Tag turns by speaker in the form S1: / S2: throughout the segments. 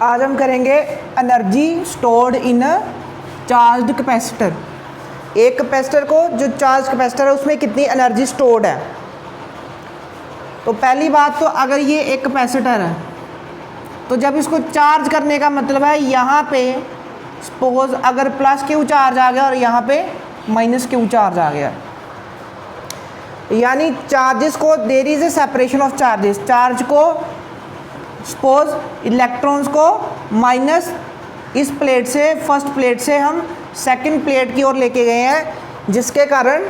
S1: आज हम करेंगे एनर्जी स्टोर्ड इन चार्ज्ड कैपेसिटर। एक कैपेसिटर को जो चार्ज कैपेसिटर है उसमें कितनी एनर्जी स्टोर्ड है। तो पहली बात तो अगर ये एक कैपेसिटर है तो जब इसको चार्ज करने का मतलब है यहाँ पे सपोज अगर प्लस क्यू चार्ज आ गया और यहाँ पे माइनस क्यू चार्ज आ गया, यानी चार्जेस को there is a separation of charges. Charge को सपोज इलेक्ट्रॉन्स को माइनस इस प्लेट से फर्स्ट प्लेट से हम सेकंड प्लेट की ओर लेके गए हैं, जिसके कारण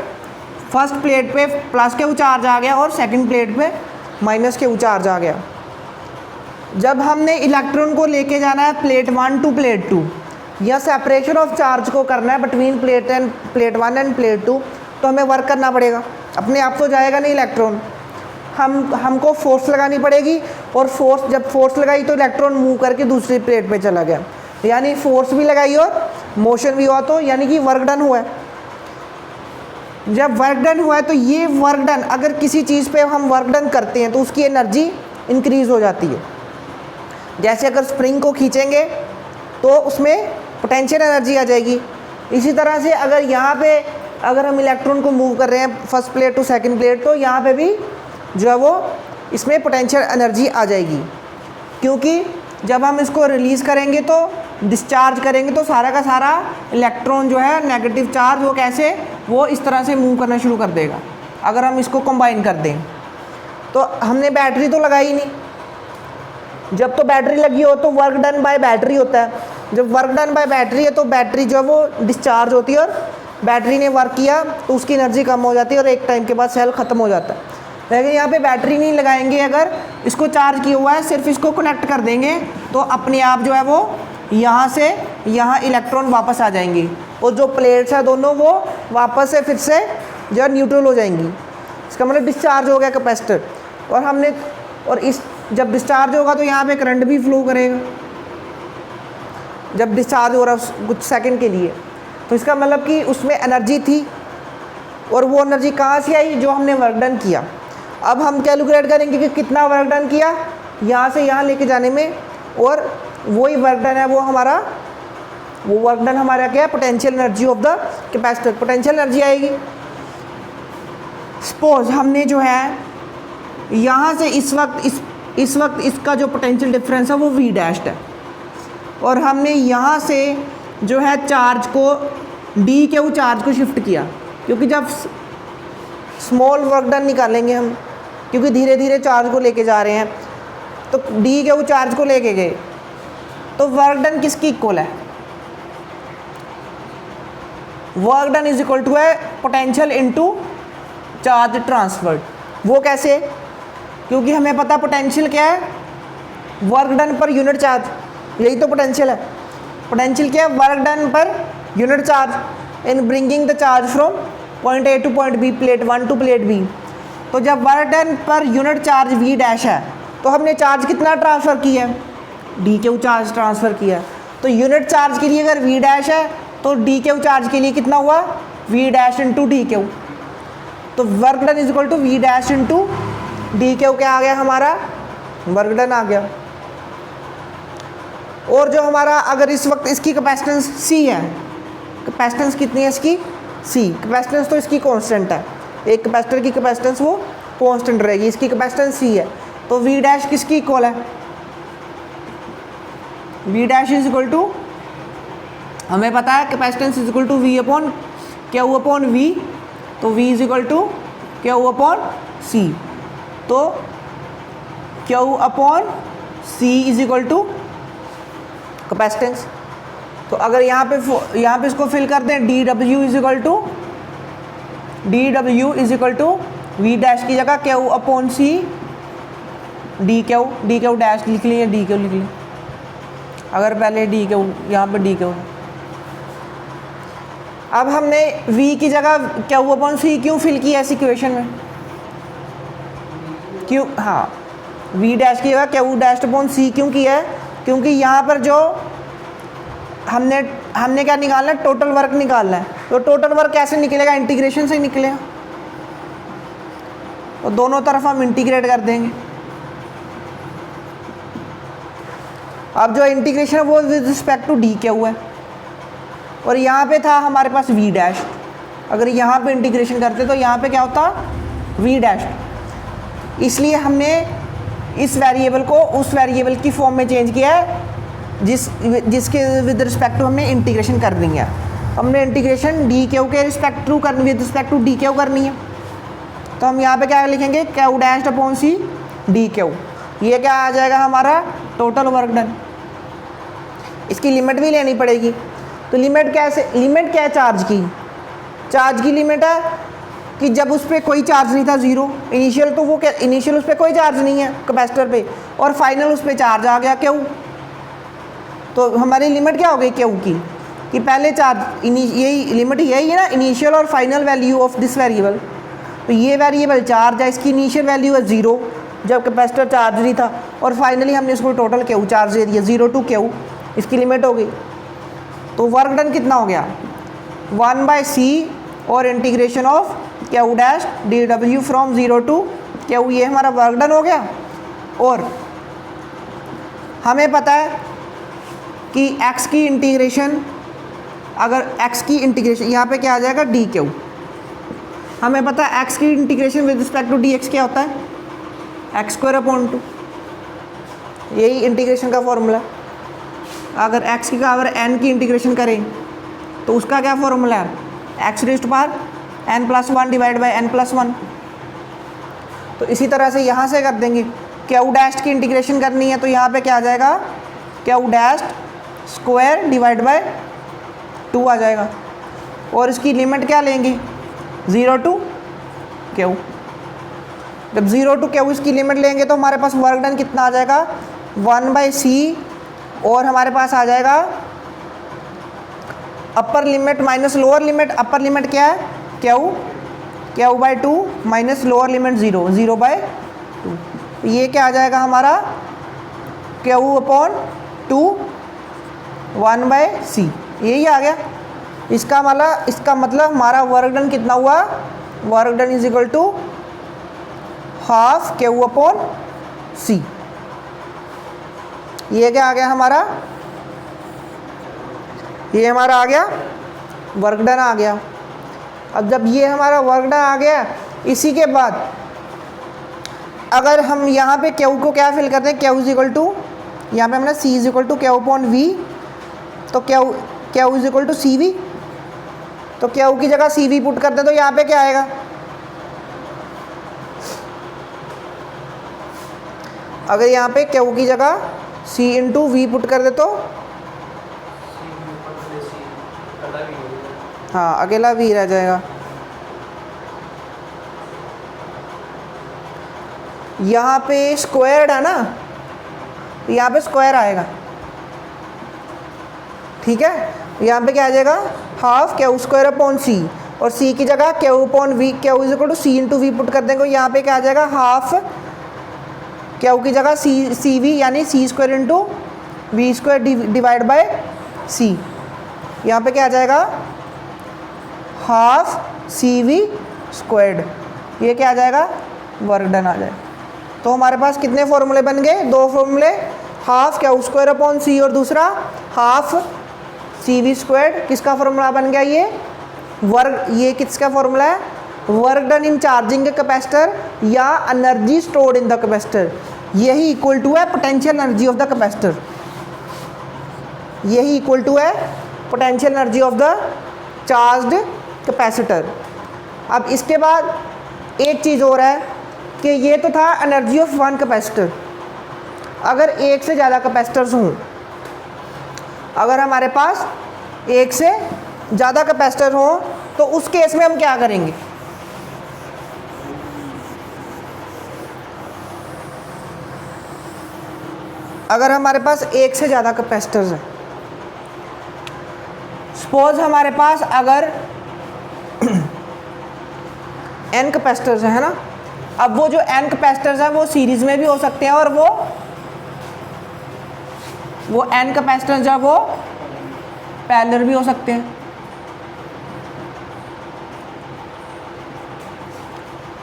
S1: फर्स्ट प्लेट पे प्लस क्यू चार्ज आ गया और सेकंड प्लेट पे माइनस क्यू चार्ज आ गया। जब हमने इलेक्ट्रॉन को लेके जाना है प्लेट 1 टू प्लेट 2 या सेपरेशन ऑफ चार्ज को करना है बिटवीन प्लेट 1 एंड प्लेट 2, तो हमें वर्क करना पड़ेगा। अपने आप तो जाएगा नहीं इलेक्ट्रॉन, हमको फोर्स लगानी पड़ेगी, और जब फोर्स लगाई तो इलेक्ट्रॉन मूव करके दूसरी प्लेट पे चला गया, यानी फोर्स भी लगाई और मोशन भी हुआ, तो यानी कि वर्क डन हुआ है। जब वर्क डन हुआ है तो ये वर्क डन, अगर किसी चीज़ पे हम वर्क डन करते हैं तो उसकी एनर्जी इंक्रीज हो जाती है। जैसे अगर स्प्रिंग को खींचेंगे तो उसमें पोटेंशियल एनर्जी आ जाएगी। इसी तरह से अगर यहाँ पे अगर हम इलेक्ट्रॉन को मूव कर रहे हैं first plate to second plate, तो यहाँ पे भी जो है वो इसमें पोटेंशियल एनर्जी आ जाएगी, क्योंकि जब हम इसको रिलीज़ करेंगे तो डिस्चार्ज करेंगे तो सारा का सारा इलेक्ट्रॉन जो है नेगेटिव चार्ज वो कैसे वो इस तरह से मूव करना शुरू कर देगा। अगर हम इसको कंबाइन कर दें तो हमने बैटरी तो लगाई ही नहीं। जब तो बैटरी लगी हो तो वर्क डन बाय बैटरी होता है। जब वर्क डन बाय बैटरी है तो बैटरी जो है वो डिस्चार्ज होती है, और बैटरी ने वर्क किया तो उसकी एनर्जी कम हो जाती है और एक टाइम के बाद सेल ख़त्म हो जाता है। लेकिन यहाँ पे बैटरी नहीं लगाएंगे, अगर इसको चार्ज किया हुआ है सिर्फ इसको कनेक्ट कर देंगे तो अपने आप जो है वो यहाँ से यहाँ इलेक्ट्रॉन वापस आ जाएंगी, और जो प्लेट्स है दोनों वो वापस से फिर से जो है न्यूट्रल हो जाएंगी। इसका मतलब डिस्चार्ज हो गया कैपेसिटर। और इस जब डिस्चार्ज होगा तो यहाँ पे करंट भी फ्लो करेगा जब डिस्चार्ज हो रहा है कुछ सेकंड के लिए। तो इसका मतलब कि उसमें एनर्जी थी, और वो एनर्जी कहाँ से आई, जो हमने वर्क डन किया। अब हम कैलकुलेट करेंगे कि कितना वर्क डन किया यहाँ से यहाँ लेके जाने में, और वही वर्क डन है वो वर्क डन हमारा क्या है, potential energy of the capacitor. Potential energy आएगी। सपोज हमने जो है यहाँ से इस वक्त इसका जो पोटेंशियल डिफरेंस है वो V डैश्ड है, और हमने यहाँ से जो है चार्ज को D के चार्ज को शिफ्ट किया, क्योंकि जब स्मॉल वर्क डन निकालेंगे हम, क्योंकि धीरे धीरे चार्ज को लेके जा रहे हैं, तो D के चार्ज को लेके गए तो वर्क डन किसकी इक्वल है, work done is equal to है पोटेंशियल इनटू चार्ज ट्रांसफर्ड। वो कैसे, क्योंकि हमें पता पोटेंशियल क्या है, work done per unit charge, यही तो पोटेंशियल है। पोटेंशियल क्या है, work done per unit charge in bringing the charge from point A to point B, plate 1 to plate B। तो जब work done per unit charge V dash है तो हमने चार्ज कितना ट्रांसफ़र किया है, D के चार्ज ट्रांसफ़र किया है। तो यूनिट चार्ज के लिए अगर V डैश है तो D के चार्ज के लिए कितना हुआ, V डैश इंटू D के। तो work done is equal to V dash into D के क्या आ गया, हमारा वर्क डन आ गया। और जो हमारा अगर इस वक्त इसकी कैपेसिटेंस C है, कैपेसिटेंस कितनी है इसकी C, कैपेसिटेंस तो इसकी कांस्टेंट है, एक कैपेसिटर की कैपेसिटेंस वो कांस्टेंट रहेगी, इसकी कैपेसिटेंस C है, तो V डैश किसकी इक्वल है, V dash is equal to, हमें पता है capacitance is equal to V upon Q upon V, तो V is equal to Q upon C, तो Q upon C is equal to capacitance. तो अगर यहाँ पे इसको फिल कर दें, dW is equal to V dash की जगह Q upon C DQ dash लिख लिए, DQ लिख लिए, अगर पहले DQ यहाँ पे DQ। अब हमने V की जगह Q अपॉन C क्यों फिल किया इस इक्वेशन में, क्यों, हाँ V डैश की जगह Q डैश अपॉन C क्यों किया है, क्योंकि यहाँ पर जो हमने क्या निकालना है, टोटल वर्क निकालना है। तो टोटल वर्क कैसे निकलेगा, इंटीग्रेशन से निकलेगा, तो दोनों तरफ हम इंटीग्रेट कर देंगे। अब जो इंटीग्रेशन है वो विद रिस्पेक्ट टू डी क्या हुआ है, और यहाँ पे था हमारे पास वी डैश। अगर यहाँ पे इंटीग्रेशन करते तो यहाँ पे क्या होता, वी डैश। इसलिए हमने इस वेरिएबल को उस वेरिएबल की फॉर्म में चेंज किया है जिसके विद रिस्पेक्ट टू हमने इंटीग्रेशन करनी है। हमने इंटीग्रेशन डी क्यू के रिस्पेक्ट टू करनी, with respect to D Q करनी है। तो हम यहाँ पे क्या लिखेंगे, Q dash upon C D Q. ये क्या आ जाएगा हमारा टोटल वर्क डन। इसकी लिमिट भी लेनी पड़ेगी। तो लिमिट कैसे, लिमिट क्या है चार्ज की, चार्ज की लिमिट है कि जब उस पर कोई चार्ज नहीं था, ज़ीरो इनिशियल, तो वो क्या, इनिशियल उस पर कोई चार्ज नहीं है कैपेसिटर पे, और फाइनल उस पर चार्ज आ गया क्यू। तो हमारी लिमिट क्या हो गई क्यू की, कि पहले चार्ज, यही लिमिट यही है ना, इनिशियल और final value of this variable. तो ये वेरिएबल चार्ज है, इसकी इनिशियल वैल्यू है 0 जब कैपेसिटर चार्ज नहीं था, और फाइनली हमने इसको टोटल क्यू चार्ज दे दिया 0 टू क्यू, इसकी लिमिट हो गई। तो वर्क डन कितना हो गया, 1/c और integration of Q dash D W from 0 to Q, ये हमारा वर्क डन हो गया। और हमें पता है कि x की इंटीग्रेशन, अगर x की इंटीग्रेशन यहाँ पे क्या आ जाएगा डी क्यू, हमें पता है x की integration with respect to D X क्या होता है, एक्स स्क्वायर अपॉन 2, यही इंटीग्रेशन का फॉर्मूला। अगर x की पावर n की इंटीग्रेशन करें तो उसका क्या फॉर्मूला है, x raised power n+1 divide by n+1। तो इसी तरह से यहाँ से कर देंगे, क्यू डैश की इंटीग्रेशन करनी है तो यहाँ पे क्या आ जाएगा, Q dash square divide bye 2 आ जाएगा, और इसकी लिमिट क्या लेंगे 0 टू क्यू। जब 0 टू क्यू इसकी लिमिट लेंगे तो हमारे पास वर्क डन कितना आ जाएगा, 1/c, और हमारे पास आ जाएगा upper limit minus lower limit. Upper limit क्या है क्यू/2 माइनस लोअर लिमिट 0/2। ये क्या आ जाएगा हमारा क्यू/2 1/c, यही आ गया। इसका मतलब हमारा वर्क डन कितना हुआ, work done is equal to half क्यू/c। ये क्या आ गया हमारा, ये हमारा आ गया वर्क डन आ गया। अब जब ये हमारा वर्क डन आ गया, इसी के बाद अगर हम यहाँ पे क्यू को क्या फिल करते हैं, क्यू इज इक्वल टू, यहाँ पे हमने C is equal to q upon V, तो q is equal to C V. तो क्यू की जगह सी वी पुट करते हैं तो यहाँ पे क्या आएगा, अगर यहाँ पे क्यू की जगह सी इंटू वी पुट कर दे तो हाँ अकेला वी रह जाएगा। यहाँ पे स्क्वायर्ड है ना, तो यहाँ पे स्क्वायर आएगा, ठीक है। यहाँ पे क्या आ जाएगा, half Q square upon C, और सी की जगह Q upon V, Q is equal to C into V put कर देंगे, यहाँ पे क्या आ जाएगा, हाफ क्यू की जगह सी वी यानी C square into V square divide by C. यहाँ पे क्या आ जाएगा, हाफ सी वी स्क्वायर्ड, ये क्या आ जाएगा, वर्क डन आ जाएगा। तो हमारे पास कितने फॉर्मूले बन गए, 2 फॉर्मूले, half Q square upon C और दूसरा हाफ सी वी स्क्वायर्ड। किसका फॉर्मूला बन गया, ये किसका फॉर्मूला है, work done in charging the capacitor या energy stored in the capacitor, यही इक्वल टू है potential energy of the capacitor, यही इक्वल टू है potential energy of the charged capacitor. अब इसके बाद एक चीज़ और है कि ये तो था एनर्जी ऑफ वन कैपेसिटर। अगर एक से ज़्यादा कैपेसिटर्स हों, अगर हमारे पास एक से ज़्यादा कैपेसिटर हों तो उस केस में हम क्या करेंगे, अगर हमारे पास एक से ज़्यादा कैपेसिटर्स हैं, सपोज हमारे पास अगर n कैपेसिटर्स है ना, अब वो जो n कैपेसिटर्स हैं वो सीरीज़ में भी हो सकते हैं, और वो n कैपेसिटर्स जो वो पैरेलल भी हो सकते हैं।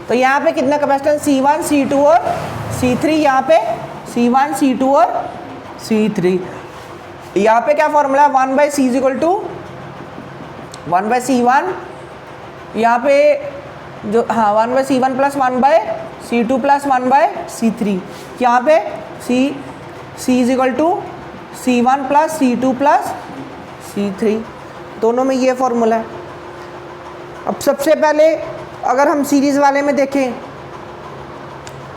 S1: तो यहाँ पे कितना कैपेसिटेंस C1 C2 और C3, यहाँ पे C1 C2 और C3। यहाँ पे क्या फॉर्मूला है, 1/c is equal to 1/c1, यहाँ पे जो 1/c1 plus 1/c2 plus 1/c3, यहाँ पे c is equal to c1 plus c2 plus c3, दोनों में ये फॉर्मूला है। अब सबसे पहले अगर हम सीरीज़ वाले में देखें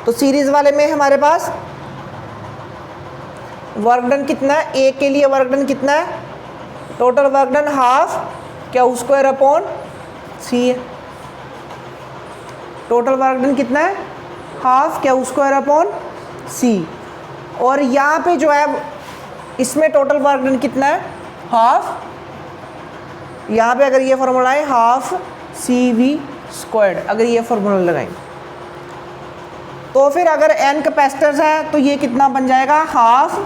S1: तो सीरीज़ वाले में हमारे पास वर्क डन कितना है, ए के लिए वर्क डन कितना है, total work done half Q square upon C है। टोटल वर्क डन कितना है, half Q square upon C. और यहाँ पे जो है इसमें टोटल वर्क डन कितना है, हाफ, यहाँ पे अगर ये फॉर्मूला है हाफ सी वी स्क्वायर्ड, अगर ये फॉर्मूला लगाएं तो फिर अगर n कैपेसिटर्स हैं तो ये कितना बन जाएगा, हाफ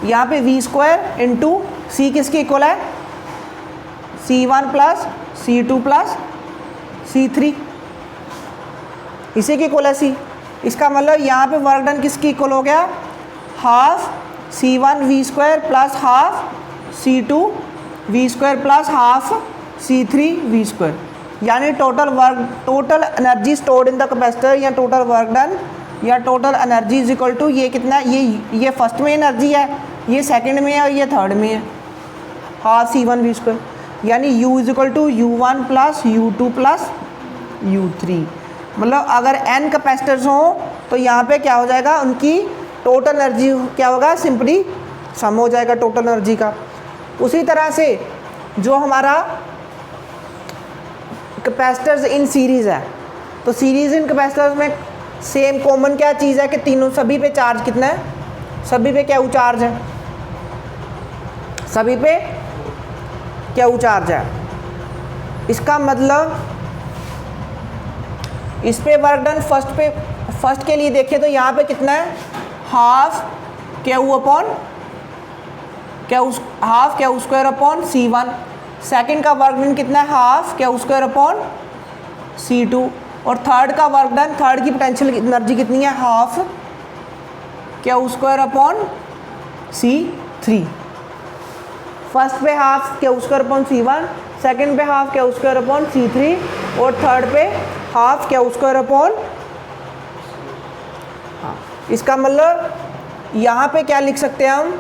S1: यहाँ पे वी स्क्वायर इंटू सी किसके इक्वल है, C1 plus C2 plus C3, इसी के इक्वल है C। इसका मतलब यहाँ पे वर्क डन किसकी इक्वल हो गया, half C1 V square plus half C2 V square plus half C3 V square, यानी total energy stored in the capacitor या टोटल वर्क डन या total energy is equal to ये कितना, ये first में एनर्जी है, ये सेकंड में है और ये थर्ड में है, हाफ C1 वी स्क्वायर, यानी U is equal to U1 plus U2 plus U3। मतलब अगर n कैपेसिटर्स हों तो यहाँ पे क्या हो जाएगा, उनकी टोटल एनर्जी क्या होगा, सिंपली सम हो जाएगा टोटल एनर्जी का। उसी तरह से जो हमारा कैपेसिटर्स इन सीरीज़ है, तो सीरीज़ इन कैपेसिटर्स में सेम कॉमन क्या चीज़ है कि तीनों सभी पे चार्ज कितना है, सभी पे क्या चार्ज है, सभी पे क्या चार्ज है। इसका मतलब इस पे वर्क डन फर्स्ट के लिए देखें तो यहाँ पे कितना है, half Q upon half Q square upon C1। Second का वर्क डन कितना है, half Q square upon C2। और थर्ड का वर्क डन, थर्ड की पोटेंशियल एनर्जी कितनी है, half Q square upon C3। First पे half Q square upon C1, second पे half Q square upon C3 और थर्ड पे हाफ क्यू स्क्वायर अपॉन, इसका मतलब यहाँ पे क्या लिख सकते हैं हम,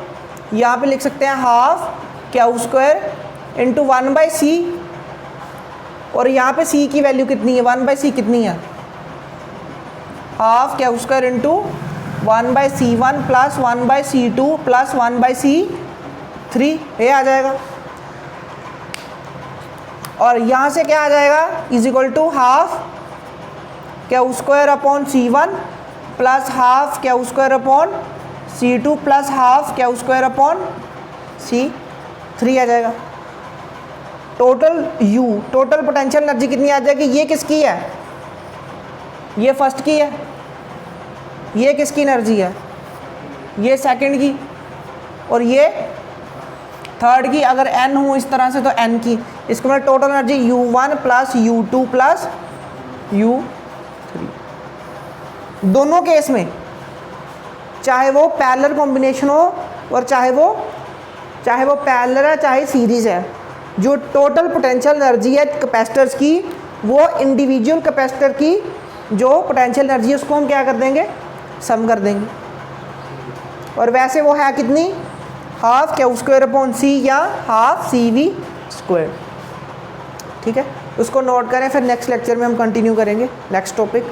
S1: यहाँ पे लिख सकते हैं half Q square into 1/c, और यहाँ पे c की वैल्यू कितनी है, 1/c कितनी है, half Q square into 1/c1 plus 1/c2 plus 1/c3, ये आ जाएगा। और यहाँ से क्या आ जाएगा, is equal to half Q square upon C1 plus half Q square upon C2 plus half Q square upon C3 आ जाएगा। Total U, total potential energy कितनी आ जाएगी, ये किसकी है, ये फर्स्ट की है, ये किसकी एनर्जी है, ये सेकंड की, और ये थर्ड की। अगर n हो इस तरह से तो n की, इसको मतलब total energy U1 plus U2 plus U3। दोनों केस में चाहे वो पैरेलल कॉम्बिनेशन हो और चाहे वो पैरेलल है चाहे सीरीज है, जो टोटल पोटेंशियल एनर्जी है कैपेसिटर्स की, वो इंडिविजुअल कैपेसिटर की जो पोटेंशियल एनर्जी है उसको हम क्या कर देंगे, सम कर देंगे। और वैसे वो है कितनी, हाफ क्यू स्क्वायर अपॉन सी या हाफ सी वी स्क्वायर। ठीक है, उसको नोट करें, फिर नेक्स्ट लेक्चर में हम कंटिन्यू करेंगे नेक्स्ट टॉपिक।